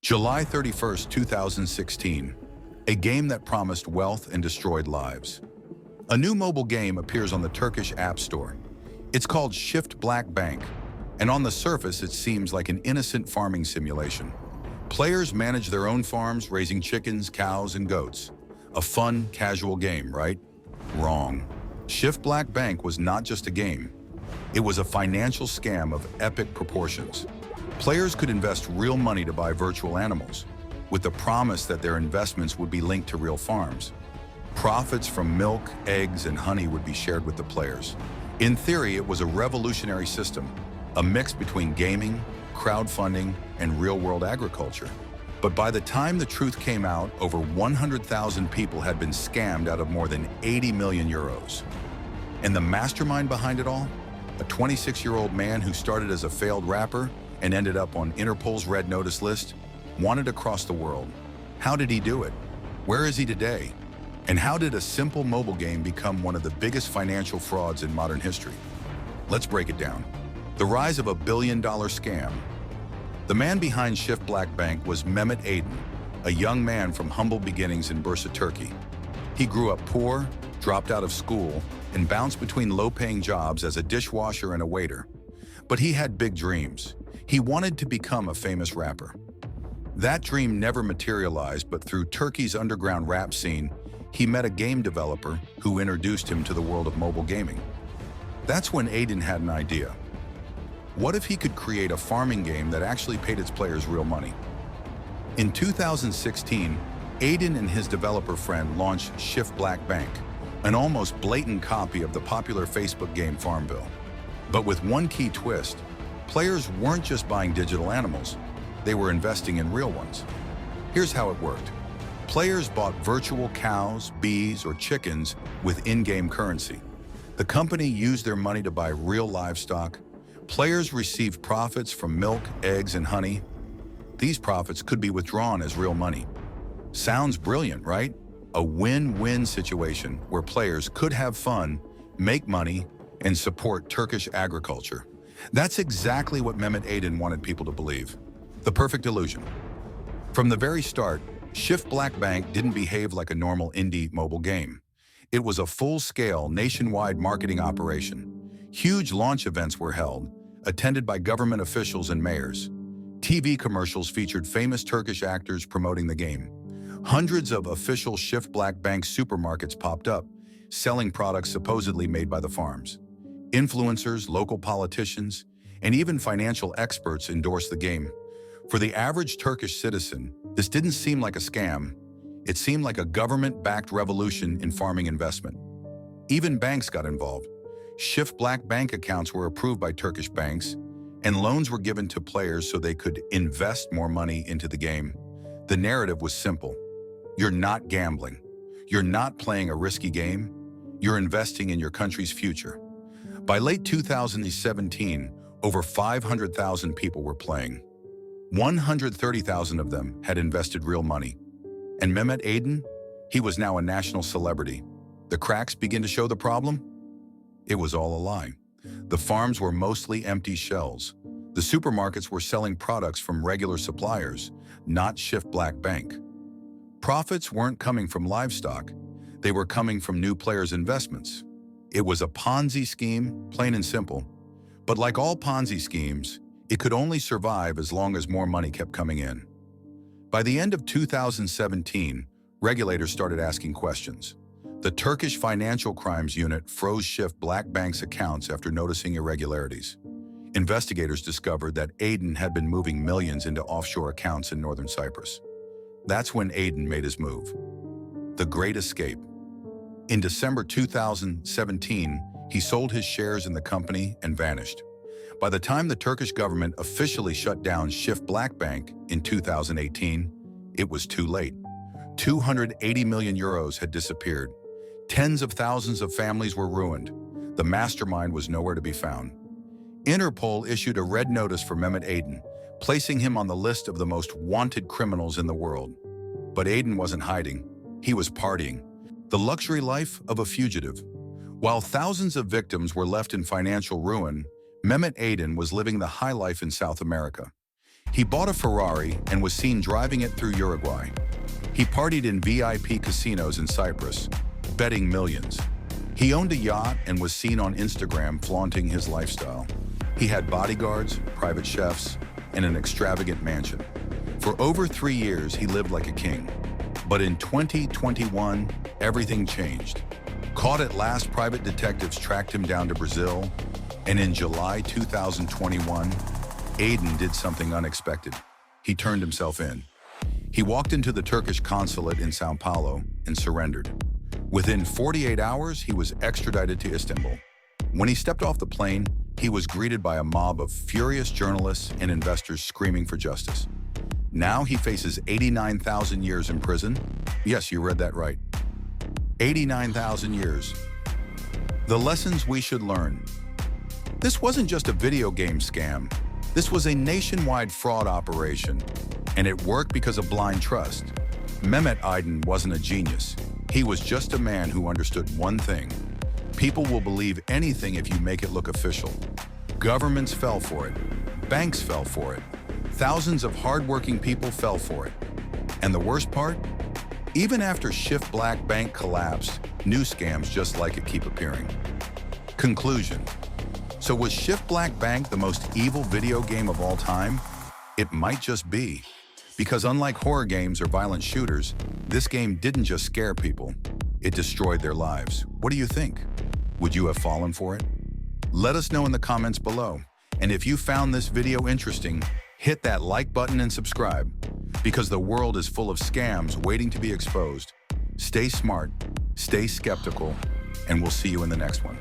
July 31st, 2016. A game that promised wealth and destroyed lives. A new mobile game appears on the Turkish App Store. It's called Çiftlik Bank, and on the surface it seems like an innocent farming simulation. Players manage their own farms, raising chickens, cows, and goats. A fun, casual game, right? Wrong. Çiftlik Bank was not just a game. It was a financial scam of epic proportions. Players could invest real money to buy virtual animals, with the promise that their investments would be linked to real farms. Profits from milk, eggs, and honey would be shared with the players. In theory, it was a revolutionary system, a mix between gaming, crowdfunding, and real-world agriculture. But by the time the truth came out, over 100,000 people had been scammed out of more than 80 million euros. And the mastermind behind it all? A 26-year-old man who started as a failed rapper and ended up on Interpol's Red Notice list, wanted across the world. How did he do it? Where is he today? And how did a simple mobile game become one of the biggest financial frauds in modern history? Let's break it down. The rise of a billion-dollar scam. The man behind Çiftlik Bank was Mehmet Aydin, a young man from humble beginnings in Bursa, Turkey. He grew up poor, dropped out of school, and bounced between low-paying jobs as a dishwasher and a waiter. But he had big dreams. He wanted to become a famous rapper. That dream never materialized, but through Turkey's underground rap scene, he met a game developer who introduced him to the world of mobile gaming. That's when Aydin had an idea. What if he could create a farming game that actually paid its players real money? In 2016, Aydin and his developer friend launched Çiftlik Bank, an almost blatant copy of the popular Facebook game Farmville. But with one key twist, players weren't just buying digital animals, they were investing in real ones. Here's how it worked. Players bought virtual cows, bees, or chickens with in-game currency. The company used their money to buy real livestock. Players received profits from milk, eggs, and honey. These profits could be withdrawn as real money. Sounds brilliant, right? A win-win situation where players could have fun, make money, and support Turkish agriculture. That's exactly what Mehmet Aydin wanted people to believe. The perfect illusion. From the very start, Çiftlik Bank didn't behave like a normal indie mobile game. It was a full-scale, nationwide marketing operation. Huge launch events were held, attended by government officials and mayors. TV commercials featured famous Turkish actors promoting the game. Hundreds of official Çiftlik Bank supermarkets popped up, selling products supposedly made by the farms. Influencers, local politicians, and even financial experts endorsed the game. For the average Turkish citizen, this didn't seem like a scam. It seemed like a government-backed revolution in farming investment. Even banks got involved. Çiftlik Bank accounts were approved by Turkish banks, and loans were given to players so they could invest more money into the game. The narrative was simple. You're not gambling. You're not playing a risky game. You're investing in your country's future. By late 2017, over 500,000 people were playing. 130,000 of them had invested real money. And Mehmet Aydin, he was now a national celebrity. The cracks begin to show the problem? It was all a lie. The farms were mostly empty shells. The supermarkets were selling products from regular suppliers, not Çiftlik Bank. Profits weren't coming from livestock. They were coming from new players' investments. It was a Ponzi scheme, plain and simple. But like all Ponzi schemes, it could only survive as long as more money kept coming in. By the end of 2017, regulators started asking questions. The Turkish Financial Crimes Unit froze Çiftlik Bank's accounts after noticing irregularities. Investigators discovered that Aydin had been moving millions into offshore accounts in northern Cyprus. That's when Aydin made his move. The Great Escape. In December 2017, he sold his shares in the company and vanished. By the time the Turkish government officially shut down Çiftlik Bank in 2018, it was too late. 280 million euros had disappeared. Tens of thousands of families were ruined. The mastermind was nowhere to be found. Interpol issued a red notice for Mehmet Aydin, placing him on the list of the most wanted criminals in the world. But Aydin wasn't hiding. He was partying. The luxury life of a fugitive. While thousands of victims were left in financial ruin, Mehmet Aydin was living the high life in South America. He bought a Ferrari and was seen driving it through Uruguay. He partied in VIP casinos in Cyprus, betting millions. He owned a yacht and was seen on Instagram flaunting his lifestyle. He had bodyguards, private chefs, and an extravagant mansion. For over 3 years, he lived like a king. But in 2021, everything changed. Caught at last, private detectives tracked him down to Brazil, and in July 2021, Aydin did something unexpected. He turned himself in. He walked into the Turkish consulate in Sao Paulo and surrendered. Within 48 hours, he was extradited to Istanbul. When he stepped off the plane, he was greeted by a mob of furious journalists and investors screaming for justice. Now he faces 89,000 years in prison. Yes, you read that right. 89,000 years. The lessons we should learn. This wasn't just a video game scam. This was a nationwide fraud operation, and it worked because of blind trust. Mehmet Aydin wasn't a genius. He was just a man who understood one thing. People will believe anything if you make it look official. Governments fell for it. Banks fell for it. Thousands of hardworking people fell for it. And the worst part? Even after Shift Black Bank collapsed, new scams just like it keep appearing. Conclusion. So was Shift Black Bank the most evil video game of all time? It might just be. Because unlike horror games or violent shooters, this game didn't just scare people, it destroyed their lives. What do you think? Would you have fallen for it? Let us know in the comments below. And if you found this video interesting, hit that like button and subscribe, because the world is full of scams waiting to be exposed. Stay smart, stay skeptical, and we'll see you in the next one.